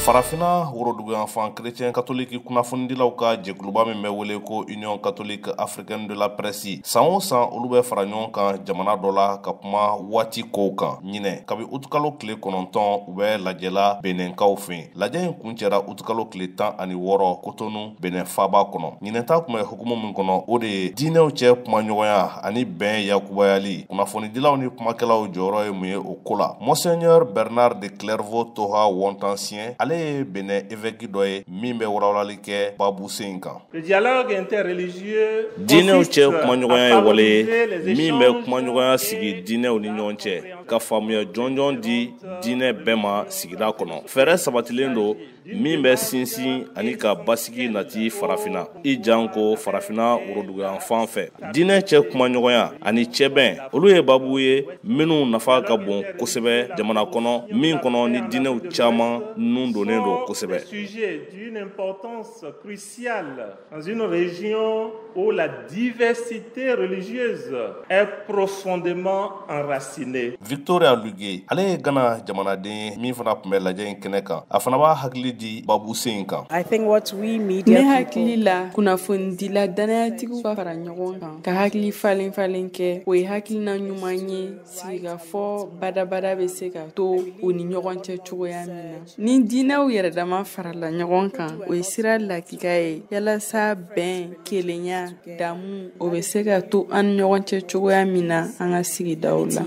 Farafina woroduguyanfan chrétien catholique kunnafondilaw ka jɛkuluba min bɛ wele ko Union catholique africaine de la presse san o san olu bɛ fara ɲɔgɔn kan jamana dɔ la ka kuma waati kow kan. Ɲinɛ kabi utukalo tile 9 u bɛ lajɛla Benenkaw fɛ. Lajɛ in kuncɛra utukalo tile 16 Kotonu Benɛ faaba kɔnɔ. Ɲinɛta kun bɛ hukumu min kɔnɔ o de ye diinɛw cɛ kumaɲɔgɔnya ani bɛn yakubayali. Kunnafonidilaw ni kumakɛlaw jɔyɔrɔ ye mun ye o ko la. Monseigneur Bernard de Clairvaux Toha Wontansien ale ye Benɛ évêque dɔ ye min bɛ warawalali kɛ babu sen kan. Diinɛw cɛ kumaɲɔgɔnya ye wale ye min bɛ kumaɲɔgɔnya sigi diinɛw ni ɲɔgɔn cɛ ka faamuya jɔnjɔn di diinɛ bɛɛ ma sigida kɔnɔ. Fɛɛrɛ sabatilen don min bɛ sinsin ani ka basigi nati Farafina i janko Farafina woroduguyanfan fɛ. Diinɛ cɛ kumaɲɔgɔnya ani cɛbɛn olu ye babu ye minnu nafa ka bon kosɛbɛ jamana kɔnɔ min kɔnɔ ni diinɛw caman nun donnen don kosɛbɛ. D'une importance cruciale dans une région où la diversité religieuse est profondément enracinée. Victoria Lugue ale ye Ghana jamanaden min fana tun bɛ lajɛ in kɛnɛ kan a fana b'a hakili di babu sen kan. I think what we media ne hakili la kunnafonidila danayatigiw ka fara ɲɔgɔn kan ka hakili falen kɛ o ye hakilina ɲuman ye sigikafɔ badabada bɛ se ka to o ni ɲɔgɔn cɛ cogoya min na. Ni diinɛw yɛrɛ dama farala ɲɔgɔn kan o ye sira lakika ye yalasa bɛn kelenya damu o bɛ se ka to an ɲɔgɔn cɛ cogoya min na an ka sigidaw la.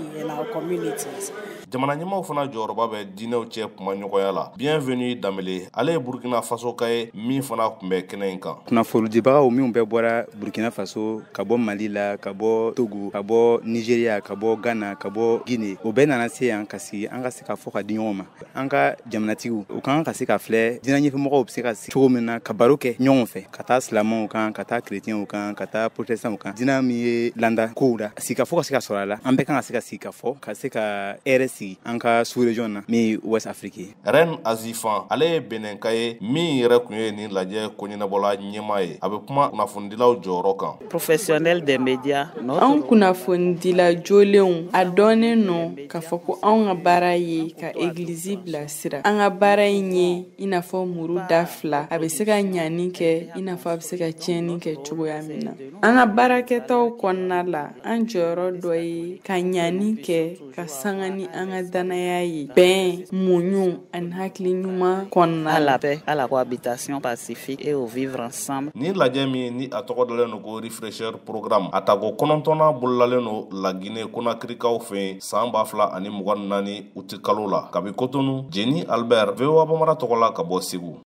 Jamana ɲɛmaaw fana jɔyɔrɔba bɛ diinɛw cɛ kumaɲɔgɔnya la. Bienvenue Danbele ale ye Burkina Faso ka ye min fana tun bɛ kɛnɛ in kan. Kunnafonidibagaw minnu bɛɛ bɔra Burkina Faso ka bɔ Mali la ka bɔ Togo ka bɔ Nigeria ka bɔ Ghana ka bɔ Guinée o bɛɛ nana se yan ka sigi an ka se ka fɔ ka di ɲɔgɔn ma. An ka jamanatigiw u kan ka se ka filɛ diinɛ ɲɛfɛmɔgɔw bɛ se ka sigi cogo min na ka baro kɛ ɲɔgɔn fɛ ka taa silamɛw kan ka taa chrétienw kan ka taa protestantw kan. Diinɛ min ye landa kow la sigi ka fɔ ka se ka sɔrɔ a la an bɛɛ kan ka se ka sigi ka fɔ ka se ka hɛrɛ sigi an ka sous-région na min West Afrique. Reine Azifan ale ye Benenka ye min yɛrɛ kun ye nin lajɛ koɲɛnabɔla ɲɛmaa ye a bɛ kuma kunnafonidilaw jɔyɔrɔ kan. Professionnel des médias. Anw kunnafonidila jolenw a dɔnnen no k'a fɔ ko anw ka baara ye ka église bilasira. An ka baara in ye i n'a fɔ muru da fila a bɛ se ka ɲani kɛ i n'a fɔ a bɛ se ka tiɲɛni kɛ cogoya min na. An ka baarakɛtaw kɔnɔna la an jɔyɔrɔ dɔ ye ka ɲani kɛ ka sanga ni an ka danaya ye bɛn muɲu ani hakili ɲuman kɔnɔna la. À la cohabitation pacifique et au vivre ensemble. Ni lajɛ min ni a tɔgɔ dalen no ko Refresher programme a tago 9 bololalen no la Guinée Conakrykaw fɛ san 2024 u tɛ kalo la kabi Kotonu Jenny Albert VOA Bamara tɔgɔ la ka bɔ Segu.